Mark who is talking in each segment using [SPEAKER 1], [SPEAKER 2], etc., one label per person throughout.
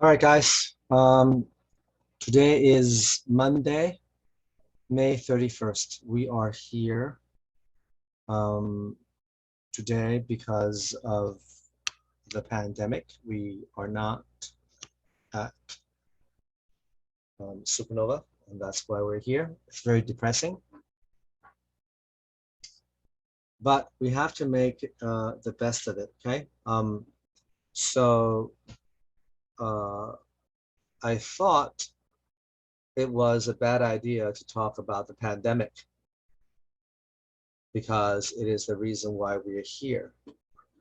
[SPEAKER 1] All right, guys. Today is Monday, May 31st. We are here um, today because of the pandemic. We are not at Supernova, and that's why we're here. It's very depressing, but we have to make the best of it, okay? So uh, I thought it was a bad idea to talk about the pandemic because it is the reason why we are here.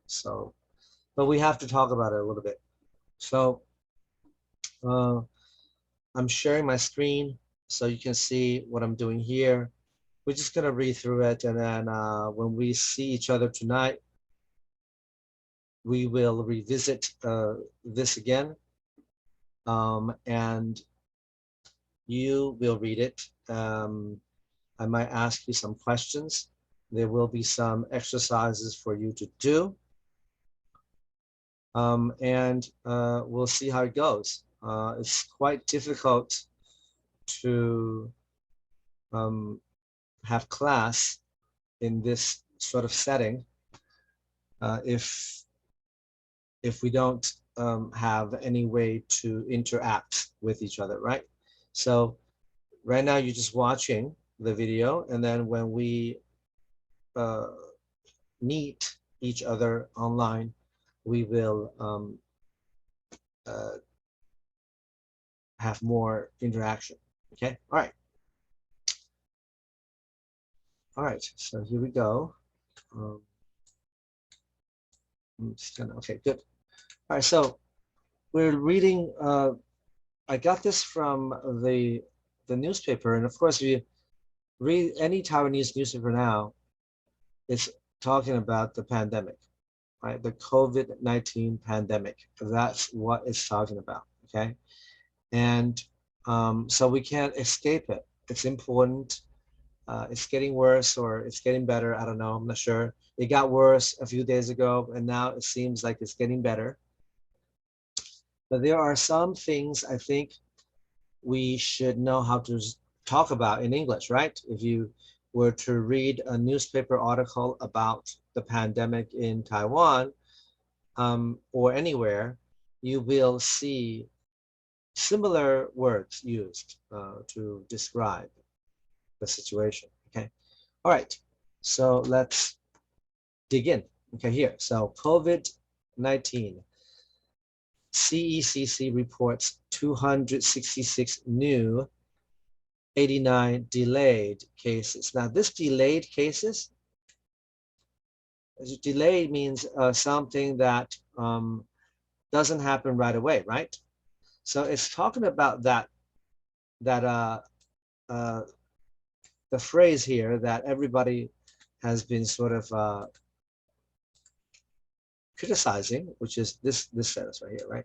[SPEAKER 1] So, but we have to talk about it a little bit. So uh, I'm sharing my screen so you can see what I'm doing here. We're just gonna read through it, and then when we see each other tonight, we will revisit this again, and you will read it. I might ask you some questions. There will be some exercises for you to do. And we'll see how it goes. It's quite difficult to have class in this sort of setting if we don't have any way to interact with each other, right? So right now you're just watching the video, and then when we meet each other online, we will have more interaction. Okay, all right, so here we go. I'm just gonna, okay, good. All right, so we're reading, I got this from the newspaper, and of course, if you read any Taiwanese newspaper now, it's talking about the pandemic, right? The COVID-19 pandemic. That's what it's talking about, okay? And so we can't escape it. It's important. It's getting worse or it's getting better. I don't know. I'm not sure. It got worse a few days ago, and now it seems like it's getting better. But there are some things I think we should know how to talk about in English, right? If you were to read a newspaper article about the pandemic in Taiwan or anywhere, you will see similar words used to describe the situation, okay? All right, so let's dig in, okay, here. So COVID-19, CECC reports 266 new, 89 delayed cases. Now this delayed cases, delayed means something that doesn't happen right away, right? So it's talking about that uh, the phrase here that everybody has been sort of criticizing, which is this sentence right here, right?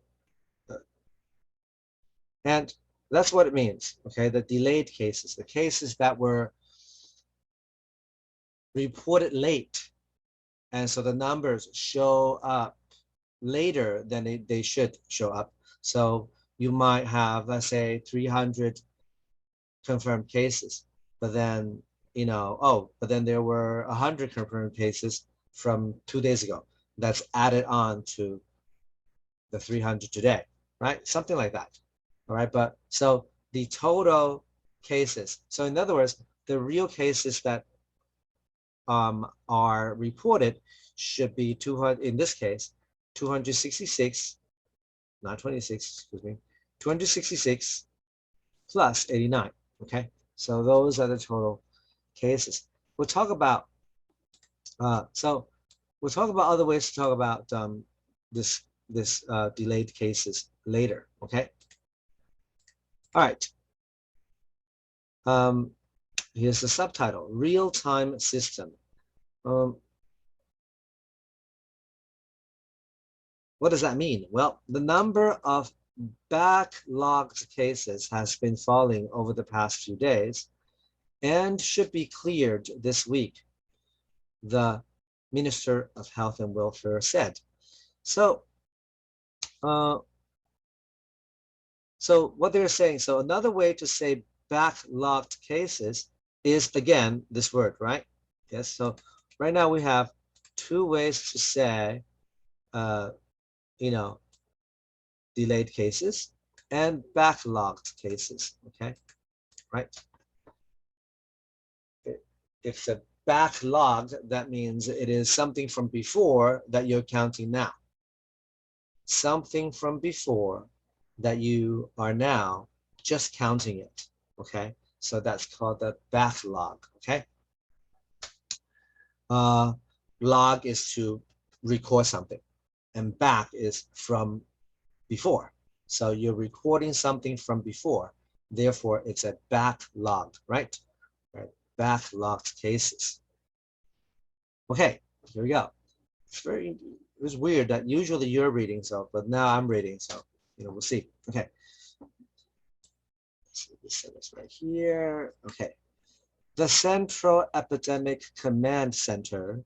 [SPEAKER 1] And that's what it means, okay? The delayed cases, the cases that were reported late, and so the numbers show up later than they should show up. So you might have, let's say, 300 confirmed cases, but then, but then there were 100 confirmed cases from 2 days ago. That's added on to the 300 today, right? Something like that, all right? But so the total cases, so in other words, the real cases that are reported should be 200, in this case, 266, not 26, excuse me, 266 plus 89, okay? So those are the total cases. We'll talk about, we'll talk about other ways to talk about this delayed cases later, okay? All right. Here's the subtitle, real-time system. What does that mean? Well, the number of backlogged cases has been falling over the past few days and should be cleared this week, the Minister of Health and Welfare said. So So what they're saying, so another way to say backlogged cases is, again, this word, right? Yes, so right now we have two ways to say, you know, delayed cases and backlogged cases, okay, right? If the backlogged, that means it is something from before that you're counting now. Something from before that you are now just counting it, okay? So that's called the backlog, okay? Log is to record something, and back is from before. So you're recording something from before. Therefore, it's a backlog, right? Right? Backlogged cases. Okay, here we go. It's weird that usually you're reading, so, but now I'm reading, so, we'll see. Okay. So this right here. Okay. The Central Epidemic Command Center,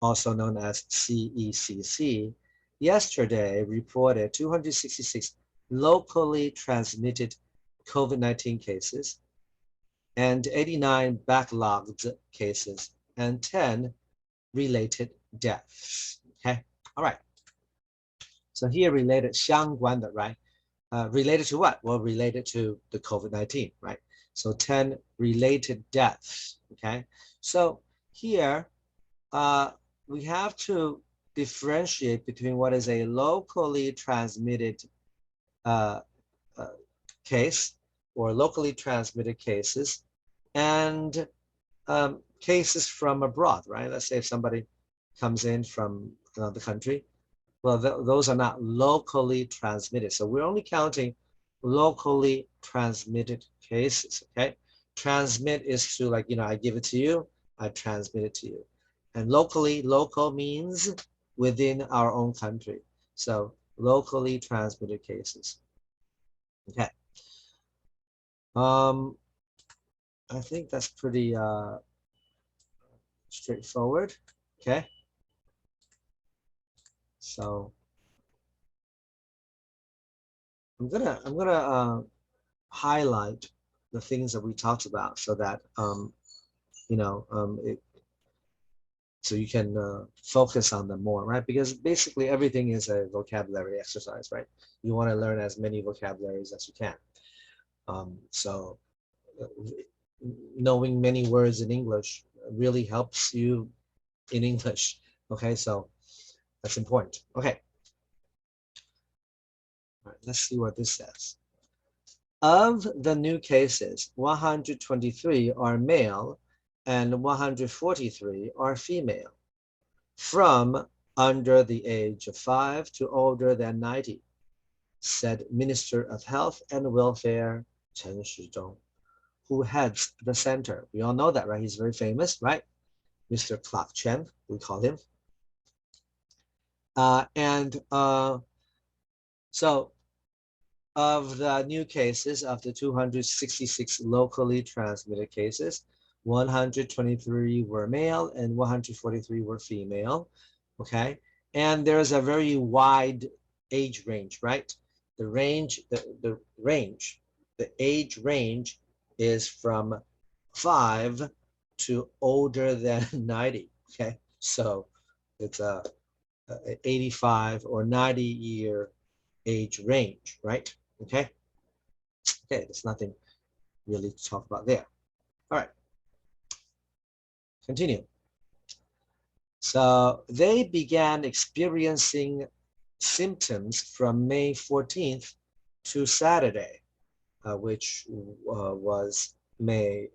[SPEAKER 1] also known as CECC, yesterday reported 266 locally transmitted COVID-19 cases and 89 backlogged cases and 10 related deaths. Okay, all right. So here related 相关的, right? Related to what? Well, related to the COVID-19, right? So 10 related deaths, okay? So here, we have to differentiate between what is a locally transmitted case or locally transmitted cases and cases from abroad, right? Let's say if somebody comes in from another country, well, those are not locally transmitted. So we're only counting locally transmitted cases, okay? Transmit is to, like, I give it to you, I transmit it to you. And locally, local means within our own country. So locally transmitted cases. Okay. I think that's pretty straightforward. Okay. So I'm gonna highlight the things that we talked about so that so you can focus on them more, right? Because basically everything is a vocabulary exercise, right? You want to learn as many vocabularies as you can. So knowing many words in English really helps you in English. Okay, so that's important. Okay. All right, let's see what this says. Of the new cases, 123 are male and 143 are female, from under the age of 5 to older than 90, said Minister of Health and Welfare Chen Shizhong, who heads the center. We all know that, right? He's very famous, right? Mr. Clark Chen, we call him. So of the new cases, of the 266 locally transmitted cases, 123 were male and 143 were female, okay? And there's a very wide age range, right? The age range is from 5 to older than 90, okay? So it's a 85 or 90-year age range, right? Okay. Okay, there's nothing really to talk about there. All right. Continue. So they began experiencing symptoms from May 14th to Saturday, which was May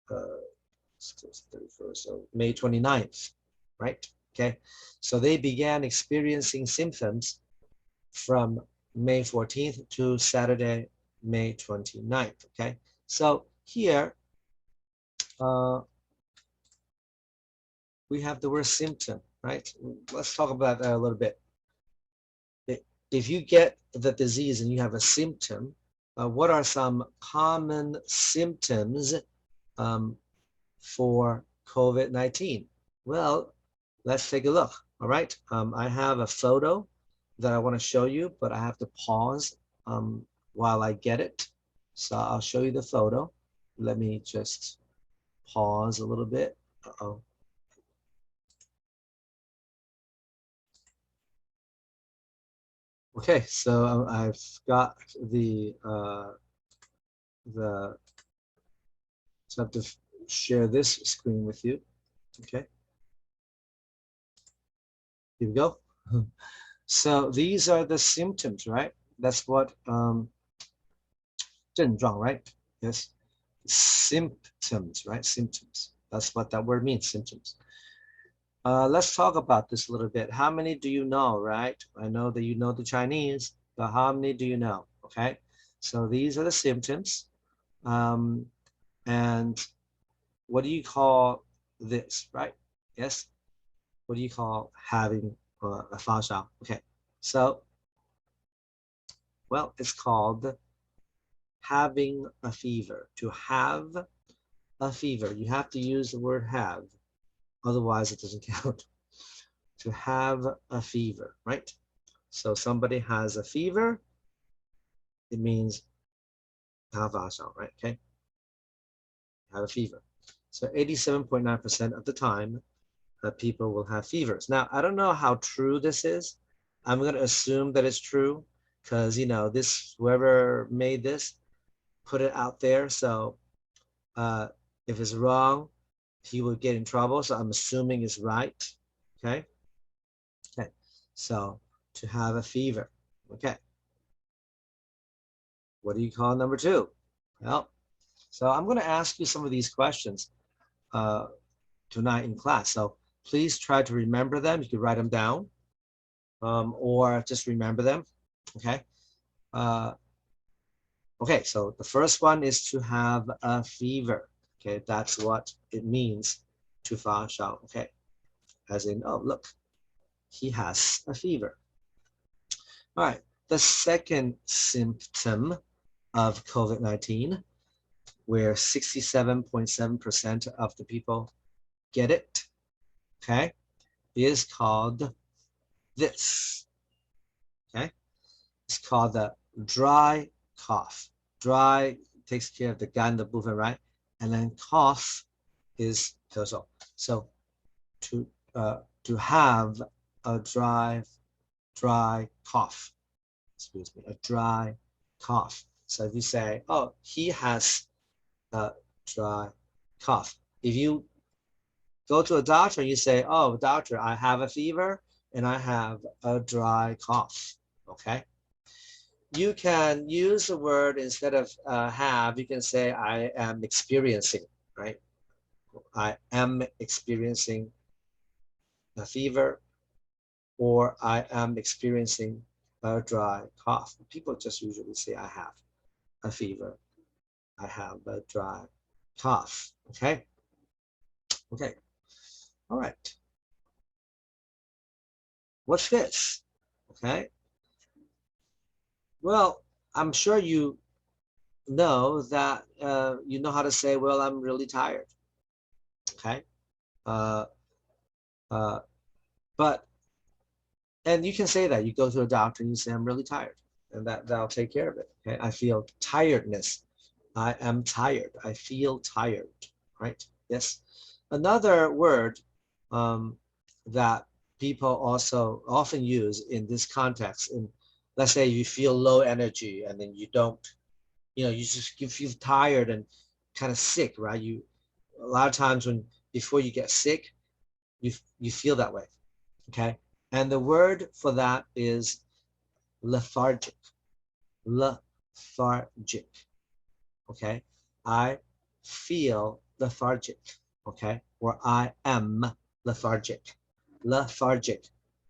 [SPEAKER 1] 31st, so May 29th, right? Okay, so they began experiencing symptoms from May 14th to Saturday, May 29th, okay? So here, we have the word symptom, right? Let's talk about that a little bit. If you get the disease and you have a symptom, what are some common symptoms for COVID-19? Well, let's take a look, all right? I have a photo that I want to show you, but I have to pause while I get it. So I'll show you the photo. Let me just pause a little bit. Uh-oh. Okay, so I've got the so I have to share this screen with you. Okay, here we go. So these are the symptoms, right? That's what 症状, right? Yes, symptoms, right? Symptoms. That's what that word means, symptoms. Let's talk about this a little bit. How many do you know, right? I know that you know the Chinese, but how many do you know? Okay, so these are the symptoms. And what do you call this, right? Yes, what do you call having a 发烧? Okay, so, well, it's called having a fever. To have a fever, you have to use the word have, otherwise it doesn't count. To have a fever, right? So somebody has a fever, it means have right? Okay, have a fever. So 87.9% of the time, people will have fevers. Now, I don't know how true this is. I'm going to assume that it's true because, you know, this, whoever made this, put it out there. So if it's wrong, he will get in trouble. So I'm assuming it's right. Okay. Okay. So to have a fever. Okay. What do you call number two? Well, so I'm going to ask you some of these questions tonight in class. So please try to remember them. You can write them down or just remember them. Okay. Okay, so the first one is to have a fever. Okay, that's what it means to 发烧. Okay, as in, oh, look, he has a fever. All right, the second symptom of COVID-19, where 67.7% of the people get it, okay, is called this. Okay, it's called the dry cough. Dry takes care of the 干的部分, right? And then cough is 咳嗽. So to have a dry cough, excuse me, a dry cough. So if you say, oh, he has a dry cough. If you go to a doctor, you say, oh, doctor, I have a fever and I have a dry cough. Okay. You can use the word instead of have, you can say I am experiencing, right? I am experiencing a fever, or I am experiencing a dry cough. People just usually say I have a fever, I have a dry cough. Okay. Okay. All right. What's this? Okay. Well, I'm sure you know that you know how to say, well, I'm really tired. Okay. Uh, uh, but and you can say that. You go to a doctor and you say, I'm really tired. And that'll take care of it. Okay. I feel tiredness. I am tired. I feel tired. Right? Yes. Another word that people also often use in this context, in let's say you feel low energy and then you don't, you know, you feel tired and kind of sick, right? You a lot of times when before you get sick, you feel that way. Okay. And the word for that is lethargic. Lethargic. Okay. I feel lethargic. Okay. Or I am lethargic. Lethargic.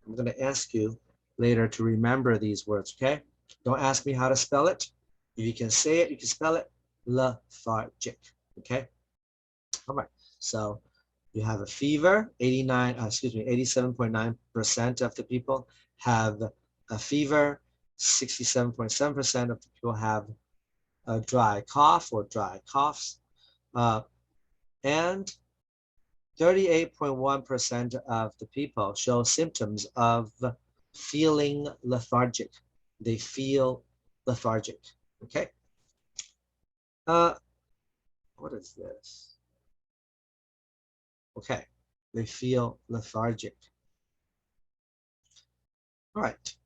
[SPEAKER 1] I'm going to ask you later to remember these words. Okay. Don't ask me how to spell it. If you can say it, you can spell it. Lethargic. Okay. All right. So you have a fever. 87.9% of the people have a fever. 67.7% of the people have a dry cough or dry coughs. And 38.1% of the people show symptoms of feeling lethargic. They feel lethargic. Okay. What is this? Okay. They feel lethargic. All right.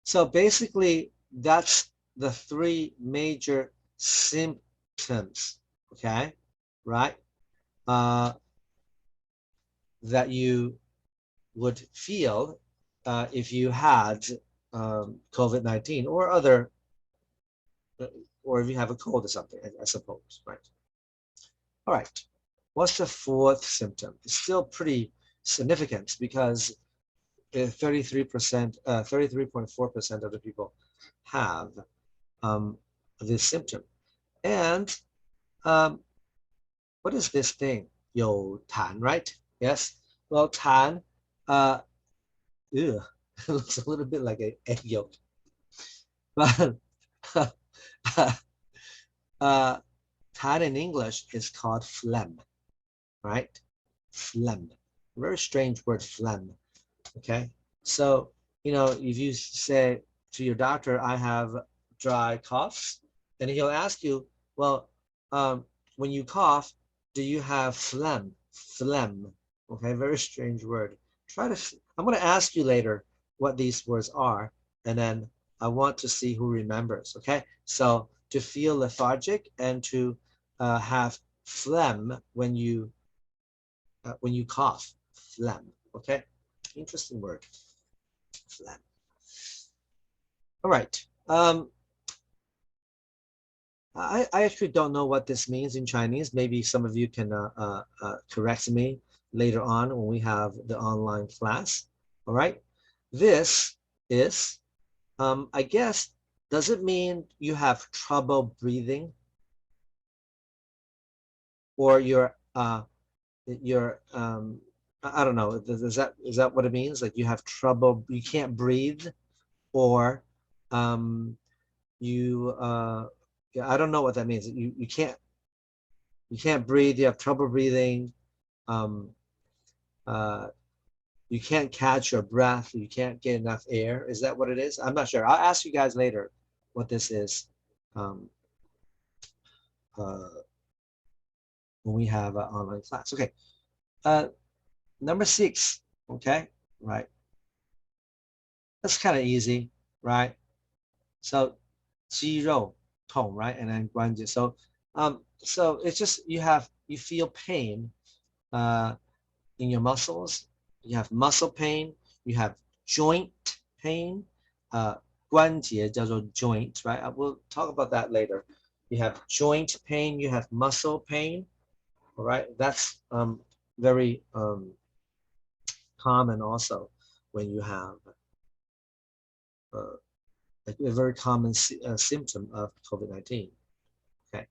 [SPEAKER 1] So basically, that's the three major symptoms. Okay. Right. That you would feel if you had COVID-19 or other, or if you have a cold or something, I suppose, right? All right. What's the fourth symptom? It's still pretty significant because 33%, 33.4% of the people have this symptom. And what is this thing? 有痰, right? Yes. Well, 痰, it looks a little bit like an egg yolk. But痰in English is called phlegm, right? Phlegm. Very strange word, phlegm. Okay. So, if you say to your doctor, I have dry coughs, and he'll ask you, well, when you cough, do you have phlegm? Phlegm. Okay. Very strange word. I'm going to ask you later what these words are, and then I want to see who remembers. Okay. So to feel lethargic and to have phlegm when you cough. Phlegm. Okay. Interesting word. Phlegm. All right. I actually don't know what this means in Chinese. Maybe some of you can correct me later on when we have the online class. All right. This is, I guess, does it mean you have trouble breathing, or I don't know. Is that what it means? Like you have trouble, you can't breathe, or you yeah, I don't know what that means. You can't breathe, you have trouble breathing, um you can't catch your breath, you can't get enough air. Is that what it is? I'm not sure. I'll ask you guys later what this is um uh when we have an online class. Okay. Number 6. Okay, right. That's kind of easy, right? So 肌肉痛, right? And then 关节. So it's just you feel pain in your muscles. You have muscle pain. You have joint pain. 关节叫做 joint, right? We'll talk about that later. You have joint pain. You have muscle pain. All right, that's very common also when you have a very common symptom of COVID-19. Okay.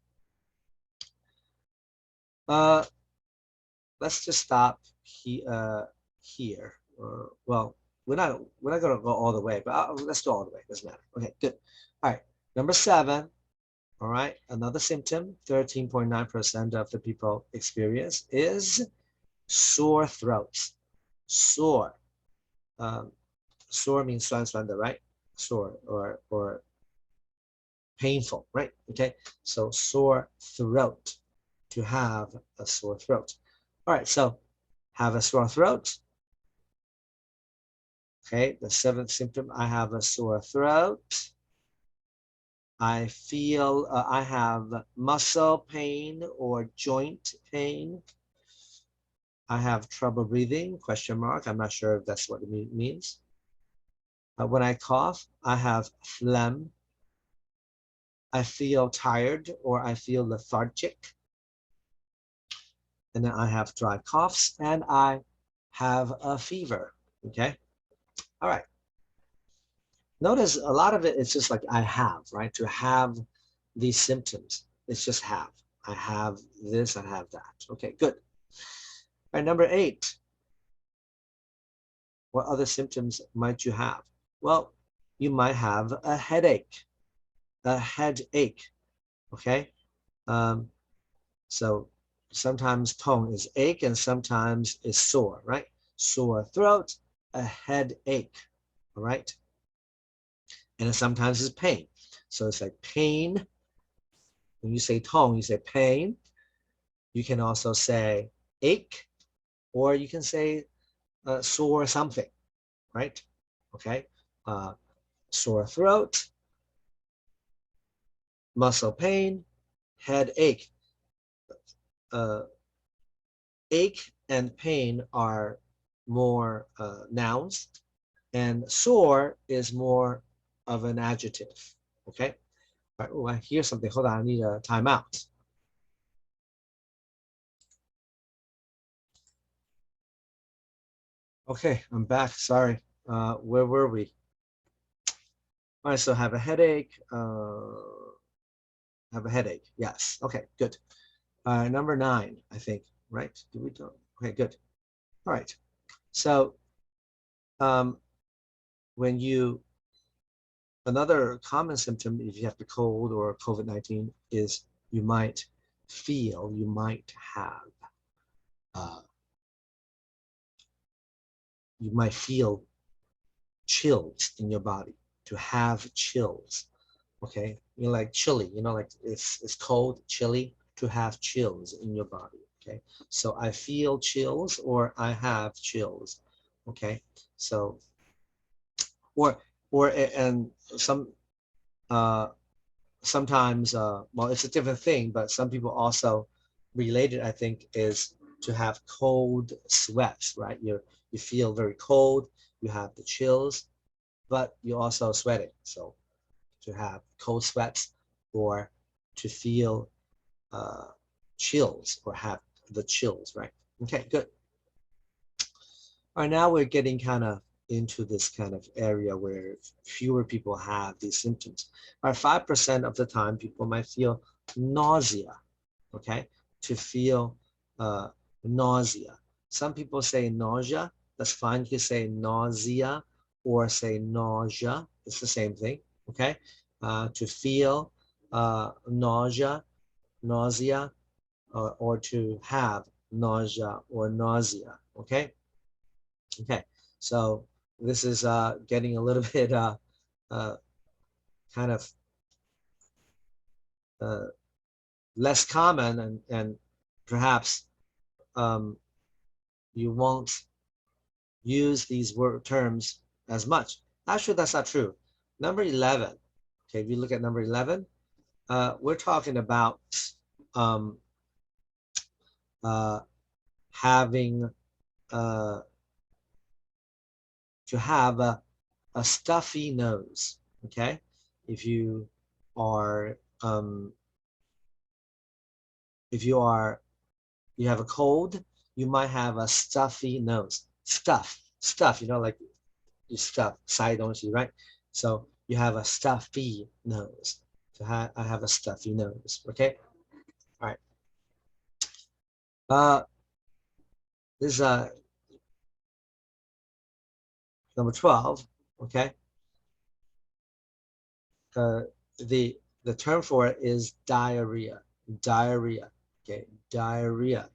[SPEAKER 1] Let's just stop here. Well, we're not going to go all the way, but let's go all the way. Doesn't matter. Okay, good. All right, number 7. All right, another symptom 13.9% of the people experience is sore throats. Sore. Sore means 酸酸的, right? Sore or painful, right? Okay, so sore throat. To have a sore throat. All right, so have a sore throat. Okay, the 7th symptom, I have a sore throat. I feel I have muscle pain or joint pain. I have trouble breathing, question mark. I'm not sure if that's what it means. When I cough, I have phlegm. I feel tired or I feel lethargic. And then I have dry coughs and I have a fever. Okay. All right. Notice a lot of it is just like I have, right? To have these symptoms, it's just have. I have this, I have that. Okay, good. All right, number 8. What other symptoms might you have? Well, you might have a headache. A headache. Okay. So sometimes tone is ache and sometimes is sore, right? sore throat, a headache, all right? And then sometimes it's pain. So it's like pain. When you say tong, you say pain. You can also say ache, or you can say sore something, right? Okay, sore throat, muscle pain, headache. Ache and pain are more nouns, and sore is more of an adjective. Okay. All right. Oh, I hear something. Hold on. I need a timeout. Okay, I'm back. Sorry. Where were we? All right. So have a headache. Have a headache. Yes. Okay. Good. Number 9, I think. Right? Did we do? Okay. Good. All right. So um, when you another common symptom, if you have the cold or COVID-19, is you might have, uh, you might feel chills in your body. To have chills, okay? You know, like chilly, you know, like it's cold, chilly. To have chills in your body, okay? So I feel chills or I have chills, okay? So or and some uh sometimes, well, it's a different thing, but some people also relate it, I think, is to have cold sweats, right? You feel very cold, you have the chills, but you're also sweating. So to have cold sweats or to feel uh, chills or have the chills, right? Okay, good. All right, now we're getting kind of into this kind of area where fewer people have these symptoms. All right, 5% of the time people might feel nausea, okay? To feel nausea. Some people say nausea, that's fine. You can say nausea or say nausea, it's the same thing, okay? To feel nausea, or to have nausea or nausea, okay? Okay, so this is getting a little bit uh, kind of uh, less common, and perhaps um, you won't use these word terms as much. Actually, that's not true. Number 11, okay, if you look at number 11, we're talking about um, uh, having to have a stuffy nose, okay? If you are um, if you have a cold, you might have a stuffy nose. Stuff, you know, like you stuff 塞东西, right? So you have a stuffy nose. I have a stuffy nose, okay? All right. This is number 12, okay? Uh, the term for it is diarrhea. Diarrhea, okay? Diarrhea.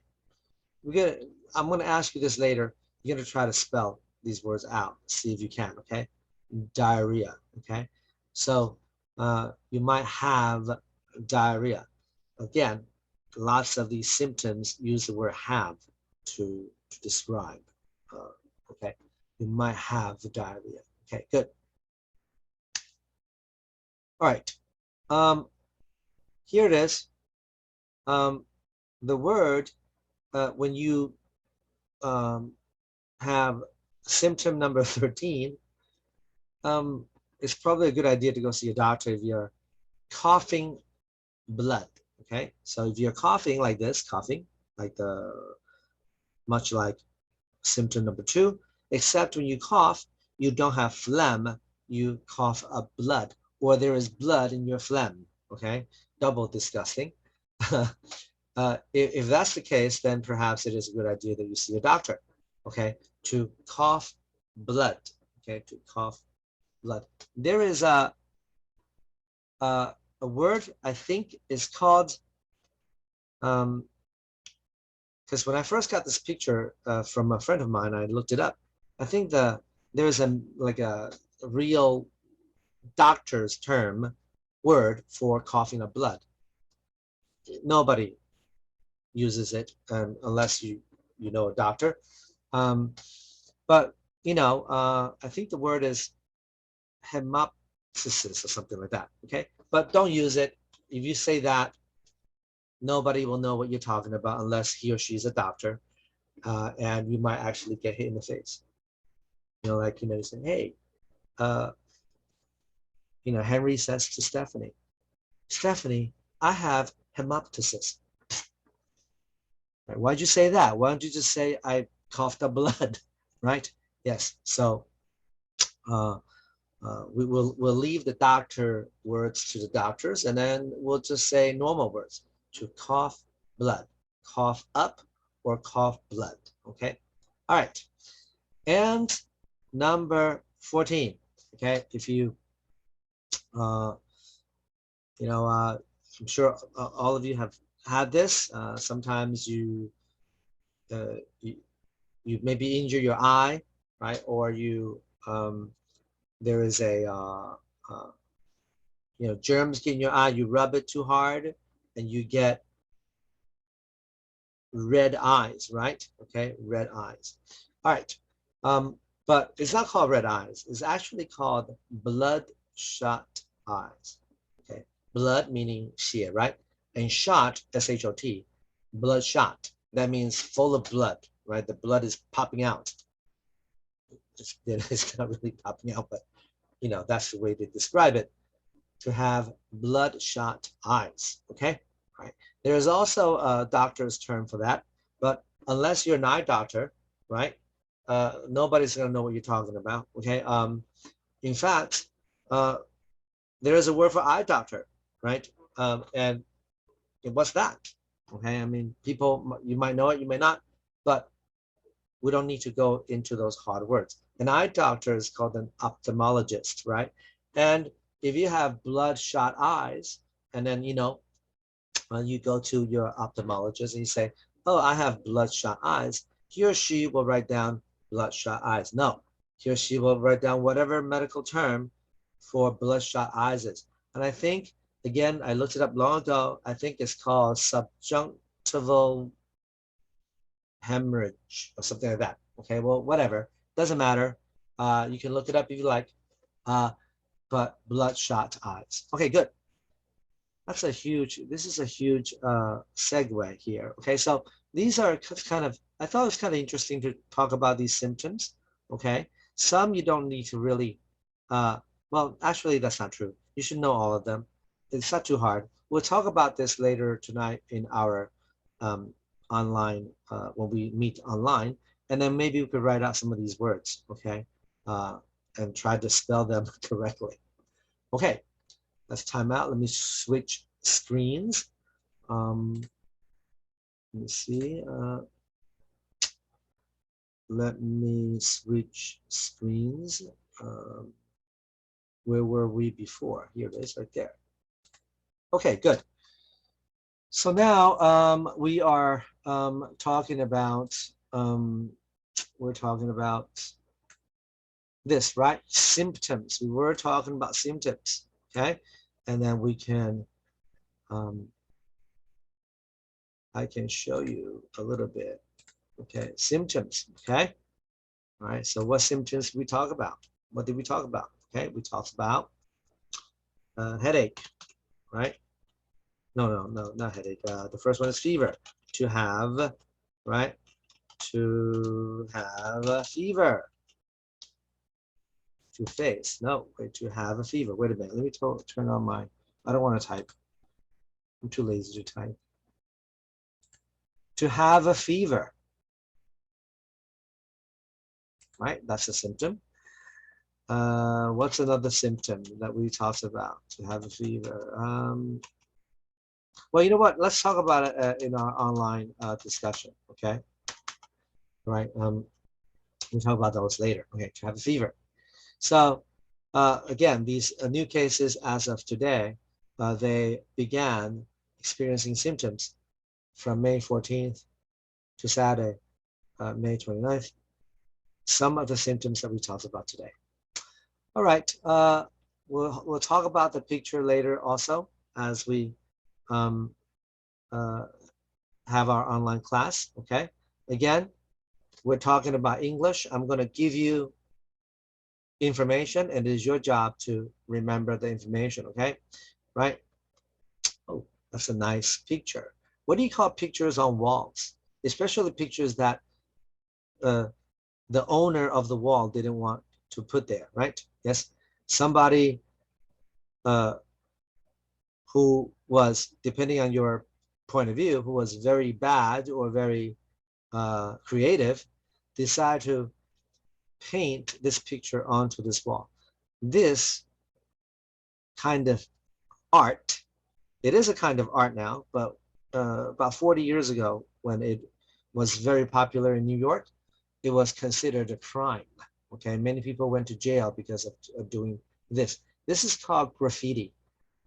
[SPEAKER 1] I'm gonna ask you this later. You're gonna try to spell these words out. See if you can, okay? Diarrhea, okay? So you might have diarrhea. Again, lots of these symptoms use the word have to describe, okay? You might have the diarrhea. Okay, good. All right. Here it is. The word, when you um, have symptom number 13, it's probably a good idea to go see a doctor if you're coughing blood, okay? So if you're coughing like this, coughing, like much like symptom number 2, except when you cough, you don't have phlegm, you cough up blood, or there is blood in your phlegm, okay? Double disgusting. If that's the case, then perhaps it is a good idea that you see a doctor, okay? To cough blood, okay? To cough blood. There is a word I think is called because when I first got this picture from a friend of mine, I looked it up. I think there's like a real doctor's term word for coughing up blood. Nobody uses it unless you know a doctor. But I think the word is hemoptysis or something like that. Okay, but don't use it. If you say that, nobody will know what you're talking about unless he or she is a doctor, and you might actually get hit in the face. Like you say, hey, Henry says to Stephanie, Stephanie, I have hemoptysis. Right? Why'd you say that? Why don't you just say I coughed up blood, right? Yes. So we'll leave the doctor words to the doctors, and then we'll just say normal words: to cough blood, cough up, or cough blood. Okay. All right. And number 14. Okay. If you I'm sure all of you have had this. Sometimes you maybe injure your eye, right? Or there is a germs get in your eye. You rub it too hard, and you get red eyes, right? Okay, red eyes. All right, but it's not called red eyes. It's actually called bloodshot eyes. Okay, blood meaning 血, right? And shot, S-H-O-T, bloodshot. That means full of blood, right? The blood is popping out. It's not really popping out, but that's the way they describe it. To have bloodshot eyes. Okay, right. There is also a doctor's term for that, but unless you're an eye doctor, right, nobody's going to know what you're talking about. Okay. In fact, there is a word for eye doctor, right? And what's that? Okay. I mean, people, you might know it, you may not, but we don't need to go into those hard words. An eye doctor is called an ophthalmologist, right? And if you have bloodshot eyes, and then you go to your ophthalmologist and you say, oh, I have bloodshot eyes, he or she will write down bloodshot eyes. No, he or she will write down whatever medical term for bloodshot eyes is. And I think, again, I looked it up long ago, I think it's called subjunctival hemorrhage or something like that. Okay, well, whatever, doesn't matter. You can look it up if you like. But bloodshot eyes. Okay, good. This is a huge segue here. Okay, so these are kind of, I thought it was kind of interesting to talk about these symptoms. Okay, some you don't need to really, well, actually that's not true. You should know all of them. It's not too hard. We'll talk about this later tonight in our online, when we meet online, and then maybe we could write out some of these words, okay, and try to spell them correctly. Okay, let's time out. Let me switch screens. Let me see. Let me switch screens. Where were we before? Here it is, right there. Okay, good. So now we are talking about this, right? Symptoms. We were talking about symptoms, okay? And then we can, I can show you a little bit, okay? Symptoms, okay? All right, so what symptoms did we talk about? What did we talk about? Okay, we talked about headache, right? No, not headache. The first one is fever. To have, right? To have a fever. To face. No, wait, to have a fever. Wait a minute. Let me turn on my, I don't want to type. I'm too lazy to type. To have a fever. Right? That's a symptom. What's another symptom that we talked about? To have a fever. Well, you know what? Let's talk about it in our online discussion, okay? Right. We'll talk about those later. Okay, to have a fever. So again, these new cases as of today, they began experiencing symptoms from May 14th to Saturday, May 29th. Some of the symptoms that we talked about today. All right, we'll talk about the picture later also as we have our online class. Okay, again, we're talking about English. I'm going to give you information, and it is your job to remember the information. Okay, right? Oh, that's a nice picture. What do you call pictures on walls? Especially pictures that the owner of the wall didn't want to put there, right? Yes, somebody who was, depending on your point of view, who was very bad or very creative, decided to paint this picture onto this wall. This kind of art, it is a kind of art now, but about 40 years ago, when it was very popular in New York, it was considered a crime. Okay, many people went to jail because of doing this. This is called graffiti.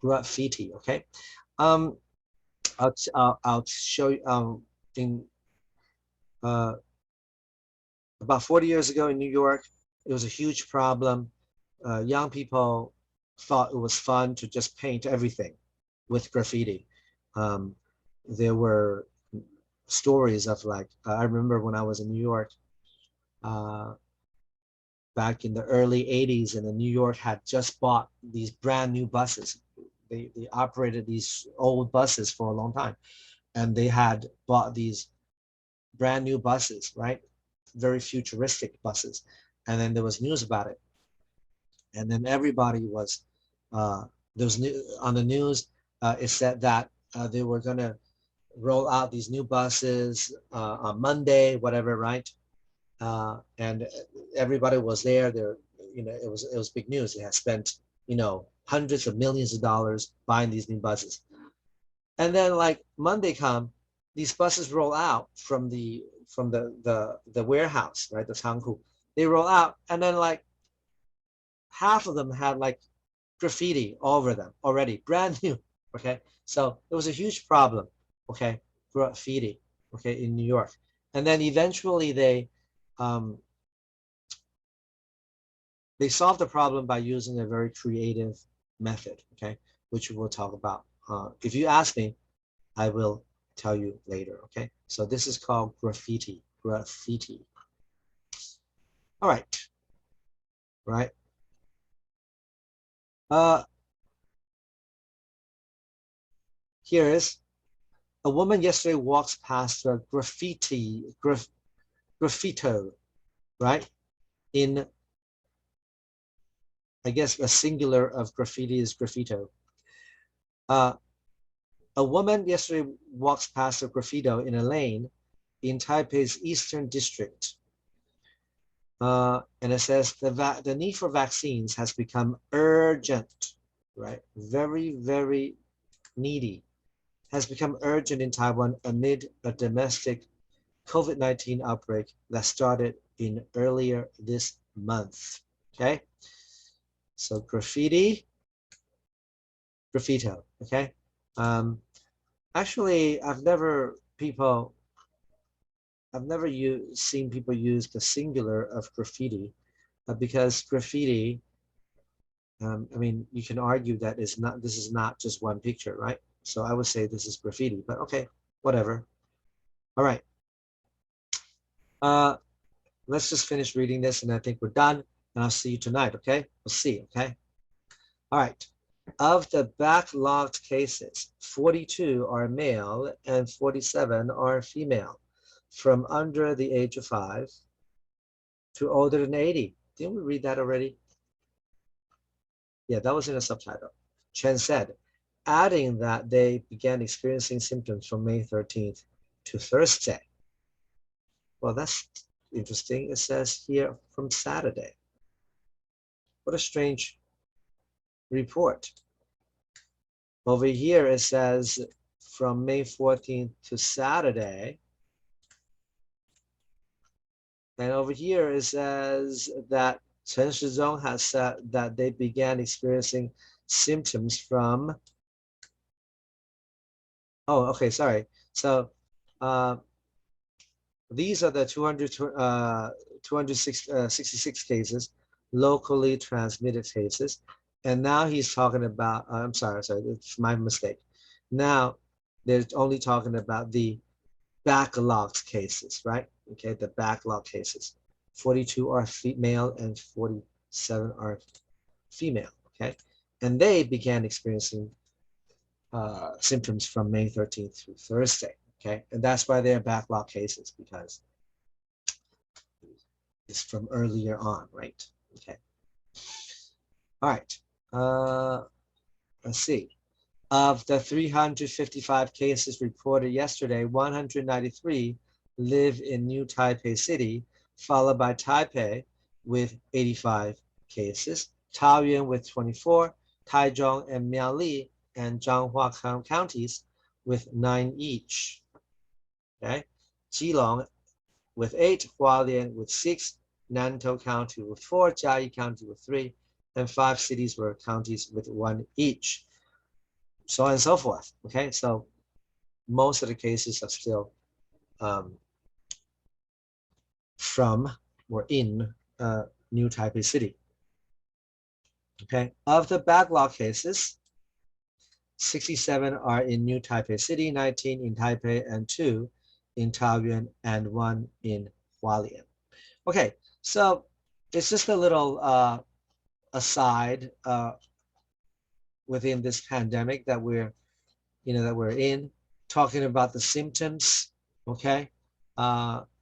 [SPEAKER 1] Graffiti. Okay, I'll show you in about 40 years ago in New York. It was a huge problem. Young people thought it was fun to just paint everything with graffiti. There were stories of like, I remember when I was in New York, back in the early 80s, and New York had just bought these brand new buses. They operated these old buses for a long time, and they had bought these brand new buses, right? Very futuristic buses. And then there was news about it. And then everybody was, there was on the news, it said that they were going to roll out these new buses on Monday, whatever, right? And everybody was there. There, you know, it was big news. They had spent, you know, hundreds of millions of dollars buying these new buses. And then like Monday come, these buses roll out from the warehouse, right? The Changku. They roll out, and then like half of them had like graffiti all over them already, brand new. Okay, so it was a huge problem. Okay, graffiti. Okay, in New York, and then eventually they solved the problem by using a very creative method. Okay, which we'll talk about. If you ask me, I will tell you later. Okay, so this is called graffiti. Graffiti. All right, right. Here is a woman yesterday walks past a graffito, right? In, I guess a singular of graffiti is graffito. A woman yesterday walks past a graffito in a lane in Taipei's Eastern District. And it says the need for vaccines has become urgent, right? Very, very needy. Has become urgent in Taiwan amid a domestic COVID-19 outbreak that started in earlier this month. Okay, so graffito. Okay, actually, I've never seen people use the singular of graffiti, because graffiti. I mean, you can argue that this is not just one picture, right? So I would say this is graffiti, but okay, whatever. All right. Let's just finish reading this, and I think we're done. And I'll see you tonight, okay? We'll see, okay? All right. Of the backlogged cases, 42 are male and 47 are female, from under the age of 5 to older than 80. Didn't we read that already? Yeah, that was in a subtitle. Chen said, adding that they began experiencing symptoms from May 13th to Thursday. Well, that's interesting. It says here from Saturday. What a strange report. Over here it says from May 14th to Saturday. And over here it says that Chen Shizong has said that they began experiencing symptoms from, oh, okay, sorry. So these are the 266 cases, locally transmitted cases. And now he's talking about, I'm sorry, it's my mistake. Now they're only talking about the backlogged cases, right? Okay, the backlog cases. 42 are male and 47 are female, okay? And they began experiencing symptoms from May 13th through Thursday, okay? And that's why they're backlog cases, because it's from earlier on, right? Okay. All right. Let's see. Of the 355 cases reported yesterday, 193 live in New Taipei City, followed by Taipei with 85 cases, Taoyuan with 24, Taichung and Miaoli and Changhua counties with 9 each. Okay, Keelung with 8, Hualien with 6, Nantou County with 4, Jiayi County with 3, and 5 cities were counties with 1 each. So on and so forth. Okay, so most of the cases are still from or in New Taipei City. Okay, of the backlog cases, 67 are in New Taipei City, 19 in Taipei, and 2 in Taoyuan, and 1 in Hualien. Okay, so it's just a little aside within this pandemic that we're in, talking about the symptoms, okay,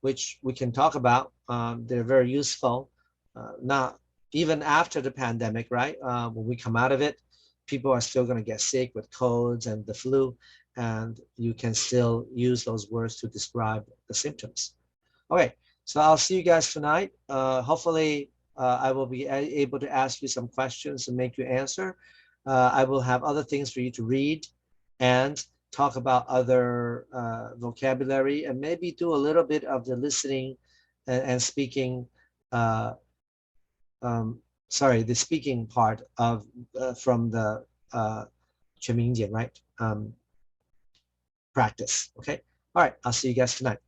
[SPEAKER 1] which we can talk about. They're very useful. Not even after the pandemic, right? When we come out of it, people are still going to get sick with colds and the flu, and you can still use those words to describe the symptoms. Okay, so I'll see you guys tonight. Hopefully, I will be able to ask you some questions and make you answer. I will have other things for you to read and talk about other vocabulary, and maybe do a little bit of the listening and speaking, the speaking part of from the Quanmingjian, right? Practice, okay? All right, I'll see you guys tonight.